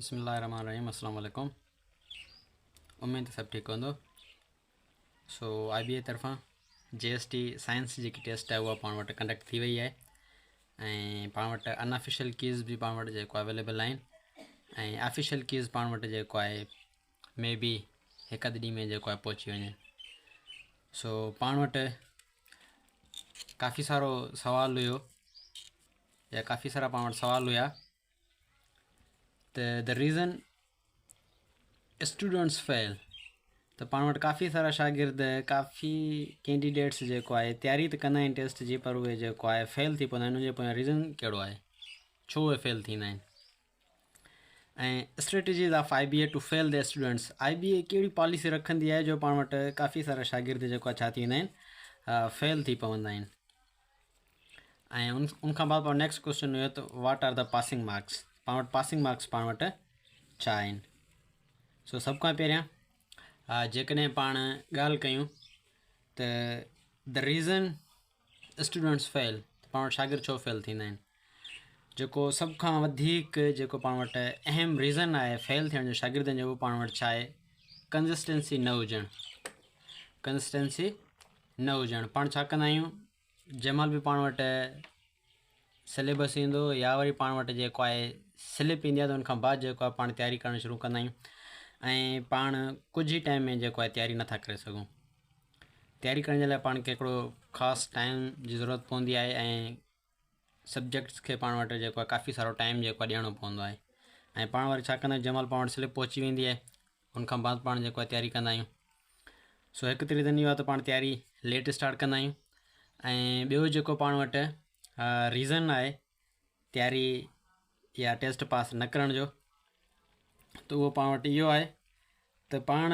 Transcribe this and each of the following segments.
बिस्मिल्लाहिर्रहमानिर्रहीम। अस्सलाम वालेकुम। उम्मीद है सब ठीक हूंदो। सो IBA तरफ़ां GST साइंस जी टेस्ट है उहा पाण वटि कंडक्ट थी वई आहे ऐं पाण वटि अनऑफिशियल कीज़ भी पाण वटि जेको अवेलेबल आहिनि ऐं ऑफिशियल कीज़ पाण वटि जेको आहे मे बी हिकु अधु ॾींहं में जेको आहे पहुची वञे। सो पाण वटि काफ़ी सारो सवाल हुयो या काफ़ी सारा पाण वटि सवाल हुया त द रीज़न स्टूडेंट्स फेल। तो पाण वटि काफ़ी सारा शागिर्द काफ़ी कैंडिडेट्स जेको आहे तयारी त कंदा आहिनि टेस्ट जी, पर उहे जेको आहे फेल थी पवंदा आहिनि। उनजे पोयां रीज़न कहिड़ो आहे, छो उहे फेल थींदा आहिनि ऐं strategies of IBA to fail the students. IBA कहिड़ी पॉलिसी रखंदी आहे जो पाण वटि काफ़ी सारा शागिर्द जेको आहे छा थी वेंदा आहिनि, फेल थी पवंदा आहिनि। ऐं उनखां बाद पाण नेक्स्ट क्वेश्चन हुयो त what are the passing marks. पाण वटि पासिंग मार्क्स पाण वटि छा आहिनि। सो सभ खां पहिरियां जेकॾहिं पाण ॻाल्हि कयूं त द रीज़न स्टूडेंट्स फेल, पाण वटि शागिर्द छो फेल थींदा आहिनि। जेको सभ खां वधीक जेको पाण वटि अहम रीज़न आहे फेल थियण जो शागिर्दनि जो, उहो पाण वटि छा आहे, कंसिस्टेंसी न हुजणु। कंसिस्टेंसी न हुजणु। पाण छा कंदा आहियूं, जंहिं महिल बि पाण वटि सिलेबस ईंदो या वरी पाण वटि जेको आहे स्लिप ईंदी आहे त उनखां बाद जेको आहे पाण तयारी करणु शुरू कंदा आहियूं ऐं पाण कुझु ई टाइम में जेको आहे तयारी नथा करे सघूं। तयारी करण जे लाइ पाण खे हिकिड़ो ख़ासि टाइम जी ज़रूरत पवंदी आहे ऐं सब्जेक्ट्स खे पाण वटि जेको आहे काफ़ी सारो टाइम जेको आहे ॾियणो पवंदो आहे। ऐं पाण वरी छा कंदा आहियूं, जंहिं महिल पाण वटि स्लिप पहुची वेंदी आहे उनखां बाद पाण जेको आहे तयारी कंदा आहियूं। सो हिकु त रीज़न इहो आहे त पाण तयारी लेट स्टार्ट कंदा आहियूं ऐं ॿियो जेको पाण वटि रीज़न आहे तयारी या टेस्ट पास न करण जो, त उहो पाण वटि इहो आहे त पाण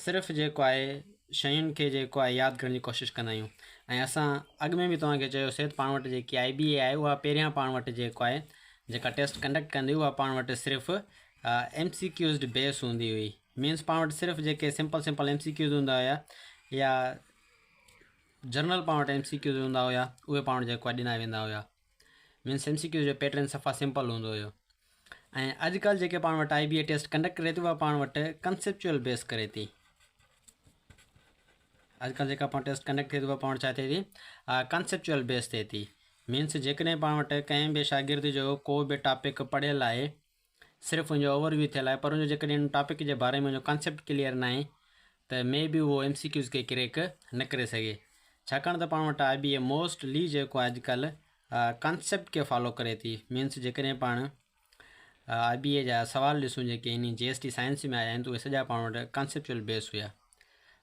सिर्फ़ु जेको आहे शयुनि खे जेको आहे यादि करण जी कोशिशि कंदा आहियूं। ऐं असां अॻु में बि तव्हांखे चयोसीं त पाण वटि जेकी IBA आहे उहा पहिरियां पाण वटि जेको आहे जेका टेस्ट कंडक्ट कंदी उहा पाण वटि सिर्फ़ु MCQs बेस हूंदी हुई। मीन्स पाण वटि सिर्फ़ु जेके सिंपल MCQs हूंदा हुया या जनरल पाण वटि MCQs हूंदा हुया उहे पाण वटि जेको आहे ॾिना वेंदा हुया। मीन्स MCQs जो पैटर्न सफ़ा सिंपल हूंदो हुयो। ऐं अॼुकल्ह जेके पाण वटि IBA टेस्ट कंडक्ट करे थी उहा पाण वटि कंसेप्चुअल बेस करे थी। अॼुकल्ह जेका पाण टेस्ट कंडक्ट थिए थी उहा पाण वटि छा थिए थी, कंसेप्चुअल बेस थिए थी। मीन्स जेकॾहिं पाण वटि कंहिं बि शागिर्द जो को बि टॉपिक पढ़ियल आहे, सिर्फ़ु उनजो ओवरव्यू थियल आहे, पर उनजो जेकॾहिं उन टॉपिक जे बारे में उनजो कॉन्सेप्ट क्लियर न आहे त मे बी उहो MCQs खे क्रैक न करे सघे। छाकाणि त पाण वटि IBA मोस्टली जेको आहे अॼुकल्ह कॉन्सेप्ट खे फॉलो करे थी। मीन्स जेकॾहिं पाण IBA जा सवाल ॾिसूं जेके इन GST साइंस में आया आहिनि त उहे सॼा पाण वटि कॉन्सेप्चुअल बेस हुया,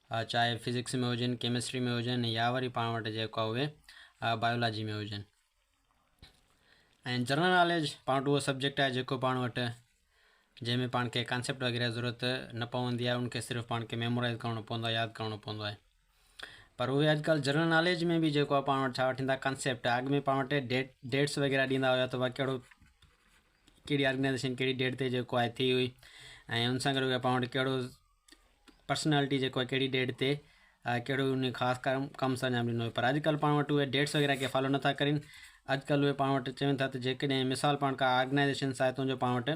चाहे फिज़िक्स में हुजनि, केमिस्ट्री में हुजनि या वरी पाण वटि जेको आहे उहे बायोलॉजी में हुजनि। ऐं जनरल नॉलेज पाण वटि उहो सब्जेक्ट आहे जेको पाण वटि जंहिंमें पाण खे कॉन्सेप्ट वग़ैरह ज़रूरत न पवंदी आहे, उनखे सिर्फ़ु पाण खे मेमोराइज़ करिणो पवंदो आहे, यादि करिणो पवंदो आहे। पर उहे अॼुकल्ह जनरल नॉलेज में बि जेको आहे पाण वटि छा वठंदा कॉन्सेप्ट। अॻु में पाण वटि डेट्स वग़ैरह ॾींदा हुया त उहा कहिड़ी ऑर्गेनाइज़ेशन कहिड़ी डेट ते जेको आहे थी हुई ऐं उन सां गॾु पाण वटि कहिड़ो पर्सनैलिटी जेको आहे कहिड़ी डेट ते कहिड़ो उन ख़ासि कमु सां अंजाम ॾिनो हुयो। पर अॼुकल्ह पाण वटि उहे डेट्स वग़ैरह खे फॉलो नथा कनि। अॼुकल्ह उहे पाण वटि चवनि था त जेकॾहिं मिसाल पाण का ऑर्गेनाइज़ेशन आहे त उनजो पाण वटि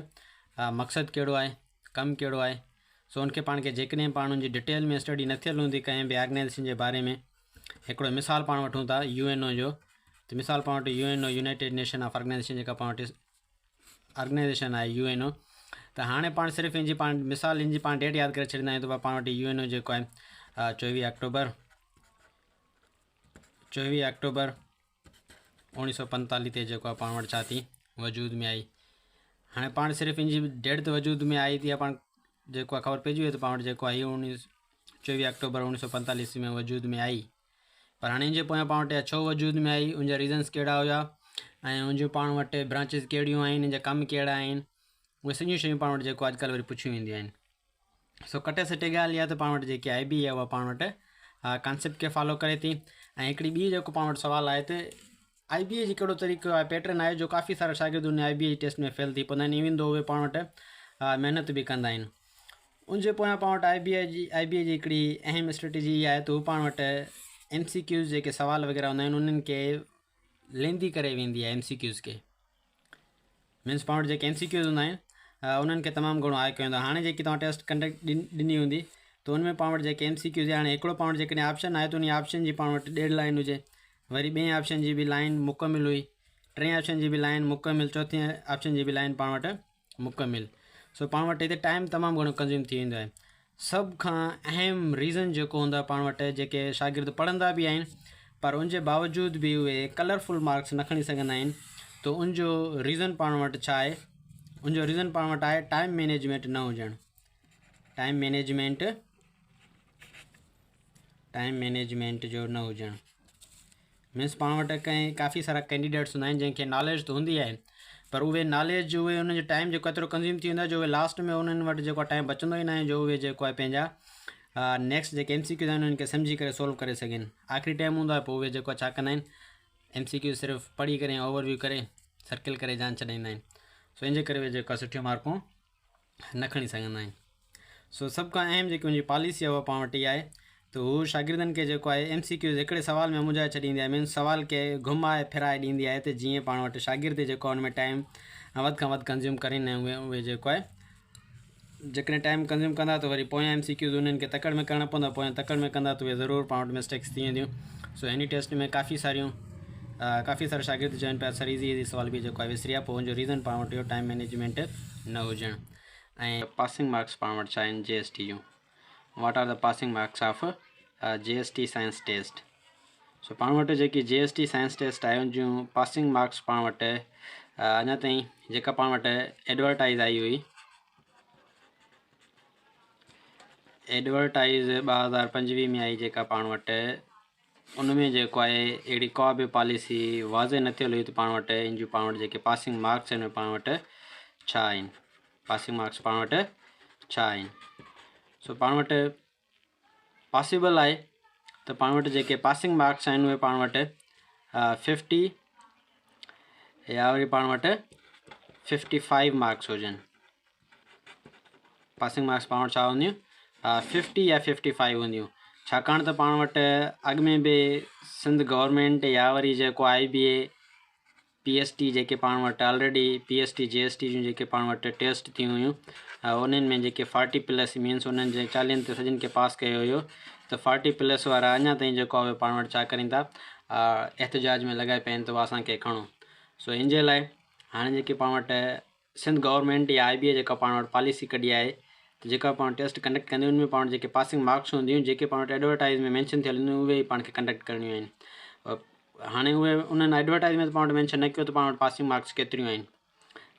मक़सदु कहिड़ो आहे, कमु कहिड़ो आहे। सो उनखे पाण खे जेकॾहिं पाण उनजी डिटेल में स्टडी न थियल हूंदी कंहिं बि ऑर्गेनाइज़ेशन जे बारे में, हिकिड़ो मिसाल पाण वठूं था UNO जो, त मिसाल पाण वटि UNO United Nation of Organisation जेका पाण वटि ऑर्गेनाइज़ेशन आहे UNO, त हाणे पाण सिर्फ़ु इंजी पाण मिसाल इंजी पाण डेट यादि करे छॾींदा आहियूं त पाण वटि UNO जेको आहे 24 अक्टूबर 1945 ते जेको आहे पाण वटि छा थी वजूद में आई। हाणे पाण सिर्फ़ु इंजी डेट त वजूद में आई थी, पाण जेको आहे ख़बर पइजी वई त पाण वटि जेको आहे 24 अक्टूबर 1945 में वजूद में आई। पर हाणे इनजे पोयां पाण वटि छो वजूद में आई, उनजा रीज़न्स कहिड़ा हुया ऐं उनजूं पाण वटि ब्रांचिस कहिड़ियूं आहिनि, इन जा कम कहिड़ा आहिनि, उहे सॼियूं शयूं पाण वटि जेको अॼुकल्ह वरी पुछियूं वेंदियूं आहिनि। सो कटे सटे ॻाल्हि इहा त पाण वटि जेकी IBA आहे उहा पाण वटि कॉन्सेप्ट खे फॉलो करे थी। ऐं हिकिड़ी ॿी जेको पाण वटि सुवालु आहे त IBA जी कहिड़ो तरीक़ो आहे, पैटर्न आहे जो काफ़ी सारा शागिर्द उन IBA जी टेस्ट में फेल थी पवंदा आहिनि, इवन दो उहे पाण वटि महिनत बि कंदा आहिनि। उनजे पोयां पाण वटि IBA जी हिकिड़ी अहम स्ट्रेटजी इहा आहे त उहो पाण वटि MCQs जेके सवाल वग़ैरह हूंदा आहिनि उन्हनि खे लेंदी करे वेंदी आहे। MCQs खे मीन्स पाण वटि जेके MCQs हूंदा आहिनि उन्हनि खे तमामु घणो हाइ कयो वेंदो। हाणे जेकी तव्हां टेस्ट कंडक्ट ॾिनी हूंदी त उन में पाण वटि जेके MCQs हाणे हिकिड़ो पाण वटि जेकॾहिं ऑप्शन आहे त उन ऑप्शन जी पाण वटि 1.5 लाइन हुजे, वरी ॿिएं ऑप्शन जी बि लाइन मुकमिल हुई, टें ऑप्शन जी बि लाइन मुकमिल, चौथी ऑप्शन जी बि लाइन पाण वटि मुकमिल। सो पाण वटि हिते टाइम तमामु घणो कंज़्यूम थी वेंदो आहे। सभ खां अहम रीज़न जेको हूंदो आहे पाण वटि जेके शागिर्द पढ़ंदा बि आहिनि पर उनजे बावजूद भी उहे कलरफुल मार्क्स न खणी सघंदा आहिनि, त उनजो रीज़न पाण वटि छा आहे? उनजो रीज़न पाण वटि आहे टाइम मैनेजमेंट न हुजणु। टाइम मैनेजमेंट जो न हुजणु मीन्स पाण वटि काफ़ी सारा कैंडिडेट्स हूंदा आहिनि जंहिंखे नॉलेज त हूंदी आहे पर उहे नॉलेज उहे उनजो टाइम जेको एतिरो कंज़्यूम थी वेंदो आहे जो उहे लास्ट में उन्हनि वटि जेको टाइम बचंदो ई न आहे जो उहे जेको आहे पंहिंजा नेक्स्ट जेके MCQs आहिनि उन्हनि खे सम्झी करे सोल्व करे सघनि। आख़िरी टाइम हूंदो आहे पोइ उहे जेको छा कंदा आहिनि MCQ सिर्फ़ु पढ़ी करे ओवरव्यू करे सर्किल करे जान छॾींदा आहिनि। सो इन जे करे उहे जेको सुठियूं मार्कूं न खणी सघंदा आहिनि। सो सभ खां अहम जेकी मुंहिंजी पॉलिसी आहे उहा पाण वटि इहा आहे त हू शागिर्दनि खे जेको आहे MCQs हिकिड़े सवाल में मुंझाए छॾींदी आहे, मीन्स सवाल खे घुमाए फिराए ॾींदी आहे त जीअं पाण वटि शागिर्द जेको आहे उन में टाइम वधि खां वधि कंज़्यूम करींदा आहिनि। उहे जेको आहे जेकॾहिं टाइम कंज़्यूम कंदा त वरी पोयां MCQs उन्हनि खे तकड़ में करणा पवंदा, पोयां तकड़ में कंदा त उहे ज़रूरु पाण वटि मिस्टेक्स थी वेंदियूं। सो हिन टेस्ट में काफ़ी सारा शागिर्द चवनि पिया सर इज़ी सवाल बि जेको आहे विसरी विया, पोइ हुनजो रीज़न पाण वटि इहो टाइम मैनेजमेंट न हुजणु। ऐं पासिंग मार्क्स पाण वटि छा आहिनि JST जूं। What are the passing marks of JST science test. सो पाण वटि जेकी JST साइंस टेस्ट आहे उन जूं पासिंग मार्क्स पाण वटि अञा ताईं जेका पाण वटि एडवर्टाइज़ आई हुई, एडवर्टाइज़ 2025 में आई जेका पाण वटि उन में जेको आहे अहिड़ी का बि पॉलिसी वाज़े न थियल हुई त पाण वटि इन जूं पाण वटि जेके पासिंग मार्क्स आहिनि पाण वटि छा आहिनि, पासिंग मार्क्स पाण वटि छा आहिनि। सो पाण वटि पॉसिबल आहे त पाण वटि जेके पासिंग मार्क्स आहिनि उहे पाण वटि 50 या वरी पाण वटि 55 मार्क्स हुजनि। पासिंग मार्क्स पाण वटि छा हूंदियूं 50 या 55 हूंदियूं, छाकाणि त पाण वटि अॻु में बि सिंध गवर्नमेंट या वरी जेको IBA PST जेके पाण वटि ऑलरेडी PST JST जूं जेके पाण वटि टेस्ट थी हुयूं उन्हनि में जेके 40+ मीन्स उन्हनि जे 40 ते सभिनि खे पास कयो हुयो त 40+ वारा अञा ताईं जेको आहे पाण वटि छा कनि था एहतजाज में लॻाए पिया आहिनि त असांखे खणो। सो इन जे लाइ हाणे जेके पाण वटि सिंध गवर्नमेंट या IBA जेका पाण वटि पॉलिसी कढी आहे त जेका पाण टेस्ट कंडक्ट कंदियूं उनमें पाण जेके पासिंग मार्क्स हूंदियूं जेके पाण वटि एडवर्टाइज़ में मेंशन थियल हूंदियूं उहे पाण खे कंडक्ट करणियूं आहिनि। हाणे उहे उन्हनि एडवर्टाइज़ में पाण वटि मेंशन न कयो त पाण वटि पासिंग मार्क्स केतिरियूं आहिनि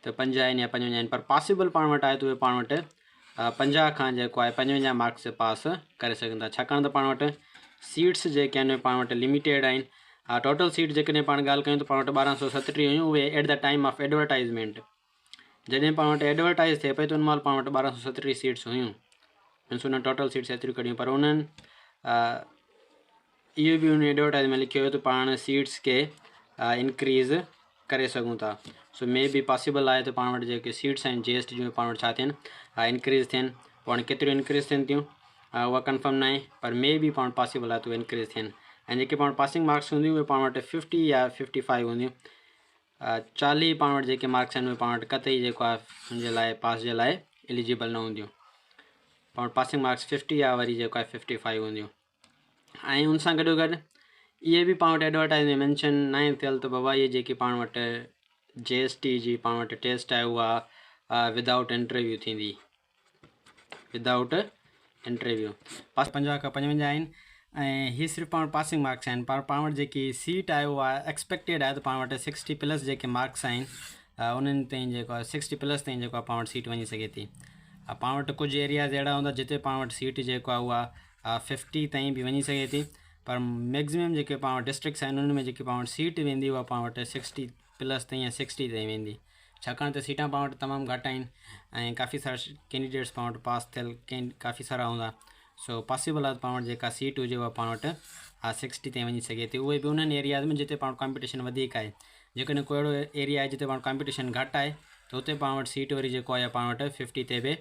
त 5 आहिनि या 55 आहिनि, पर पॉसिबल पाण वटि आहे त उहे पाण वटि 50 खां जेको आहे 55 मार्क्स पास करे सघनि था, छाकाणि त पाण वटि सीट्स जेके आहिनि पाण वटि लिमिटेड आहिनि। टोटल सीट जेकॾहिं पाण ॻाल्हि कयूं त पाण वटि 1237 हुयूं, उहे at the time of advertisement जॾहिं पाण वटि एडवर्टाइज़ थिए पई त उन महिल पाण वटि 1237 सीट्स हुयूं, मीन्स उन टोटल सीट्स एतिरियूं कढियूं, पर उन्हनि इहो बि उन एडवर्टाइज़ में लिखियो हुयो त पाण सीट्स खे इंक्रीज़ करे सघूं था। सो मे बी पॉसिबल आहे त पाण वटि जेके सीट्स आहिनि JST जूं पाण वटि छा थियनि इंक्रीज़ थियनि, पाण केतिरियूं इंक्रीज़ थियनि थियूं उहा कंफर्म न आहे, पर मे बी पाण पॉसिबल आहे त उहे इंक्रीज़ थियनि। ऐं जेके पाण पासिंग मार्क्स हूंदियूं उहे पाण वटि 50 या 55 हूंदियूं, 40 पाण वटि जेके मार्क्स आहिनि उहे पाण वटि कतई जेको आहे हुनजे लाइ पास जे लाइ एलिजिबल न हूंदियूं, पाण वटि पासिंग मार्क्स 50 या वरी जेको आहे 55 हूंदियूं। ऐं उन सां गॾो गॾु इहे बि पाण वटि एडवर्टाइज़ में मेंशन न आहे थियल त बाबा इहे जेकी पाण वटि JST जी पाण वटि टेस्ट आहे उहा विदाउट इंटरव्यू थींदी, विदाउट इंटरव्यू। पास 50 खां 55 आहिनि ऐं हीअ सिर्फ़ु पाण पासिंग मार्क्स आहिनि, पर पाण वटि जेकी सीट आहे उहा एक्सपेक्टेड आहे त पाण वटि 60+ जेके मार्क्स आहिनि उन्हनि ताईं जेको आहे 60+ ताईं जेको आहे पाण वटि सीट वञी सघे थी। पाण वटि कुझु एरियाज़ अहिड़ा हूंदा जिते पाण वटि सीट जेको आहे उहा 50 ताईं बि वञी सघे थी, पर मैक्सिमम जेके पाण वटि डिस्ट्रिक्ट्स आहिनि उनमें जेकी पाण वटि सीट वेंदी उहा पाण वटि 60+ ताईं या 60 ताईं वेंदी, छाकाणि त सीटां पाण वटि तमामु घटि आहिनि ऐं काफ़ी सारा कैंडिडेट्स पाण वटि पास थियल काफ़ी सारा हूंदा। सो पॉसिबल आहे त पाण वटि जेका सीट हुजे उहा पाण वटि 60 ताईं वञी सघे थी, उहे बि उन्हनि एरियाज़ में जिते पाण कॉम्पिटिशन वधीक आहे। जेकॾहिं कोई अहिड़ो एरिया आहे जिते पाण कॉम्पिटिशन घटि आहे त हुते पाण वटि सीट वरी जेको आहे पाण वटि 50 ते बि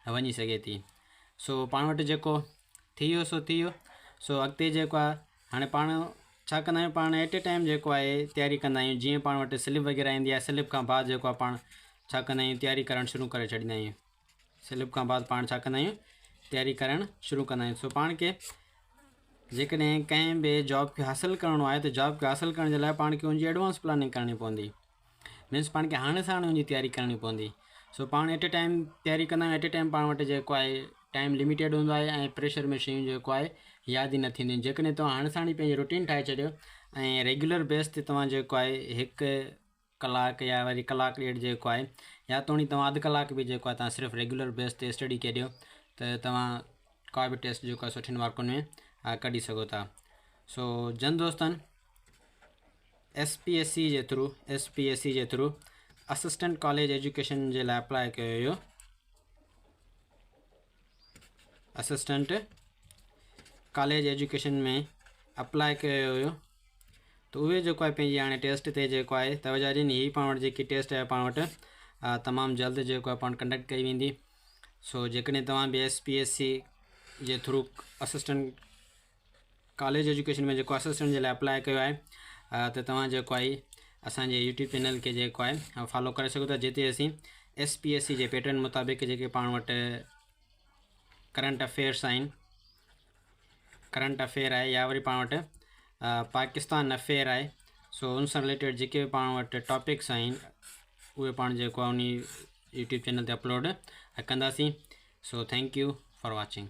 वञी सघे थी। सो पाण वटि जेको थी वियो सो थी वियो। सो अॻिते जेको आहे हाणे पाण छा कंदा आहियूं, पाण एट ए टाइम जेको आहे तयारी कंदा आहियूं, जीअं पाण वटि स्लिप वग़ैरह ईंदी आहे, स्लिप खां बाद जेको आहे पाण छा कंदा आहियूं तयारी करणु शुरू करे छॾींदा आहियूं। स्लिप खां बाद पाण छा कंदा आहियूं तयारी करणु शुरू कंदा आहियूं। सो पाण खे जेकॾहिं कंहिं बि जॉब खे हासिलु करिणो आहे त जॉब खे हासिलु करण जे लाइ पाण खे उनजी एडवांस प्लानिंग करणी पवंदी। मीन्स पाण खे हाणे सां हाणे उनजी तयारी करणी पवंदी। सो पाण एट ए टाइम तयारी कंदा आहियूं। एट ए टाइम पाण वटि जेको आहे टाइम लिमिटेड हूंदो आहे ऐं प्रेशर में शयूं जेको आहे यादि ई न थींदियूं आहिनि। जेकॾहिं तव्हां हाणे सां हाणे पंहिंजी रूटीन ठाहे छॾियो ऐं रेगुलर बेस ते तव्हां जेको आहे हिकु कलाक या वरी कलाक ॾेढ जेको आहे या तोणी तव्हां अधु कलाक बि जेको आहे तव्हां सिर्फ़ु रेगुलर बेस ते स्टडी करियो त तव्हां का बि टेस्ट जेको आहे सुठियुनि मार्कुनि में कढी सघो था। सो जन दोस्तनि SPSC जे थ्रू असिस्टेंट कॉलेज एजुकेशन जे लाइ अप्लाई कयो हुयो। असिस्टेंट कॉलेज एजुकेशन में अप्लाई कयो हुयो त उहे जेको आहे पंहिंजी हाणे टेस्ट ते जेको आहे तवजा ॾिनी। ही पाण वटि जेकी टेस्ट आहे पाण वटि तमामु जल्द जेको आहे पाण कंडक्ट कई वेंदी। सो जेकॾहिं तव्हां बि SPSC जे थ्रू असिस्टेंट कॉलेज एजुकेशन में जेको असिस्टेंट जे लाइ अप्लाई कयो आहे त तव्हां जेको आहे असांजे यूट्यूब चैनल खे जेको आहे फॉलो करे सघो था, जिते असीं SPSC जे पैटर्न मुताबिक़ जेके पाण वटि करंट अफेयर्स आहिनि, करंट अफेयर आहे या वरी पाण वटि पाकिस्तान अफेयर आहे। सो उन सां रिलेटेड जेके बि पाण वटि टॉपिक्स आहिनि उहे पाण जेको आहे उन यूट्यूब चैनल ते अपलोड कंदासीं। So thank U for watching.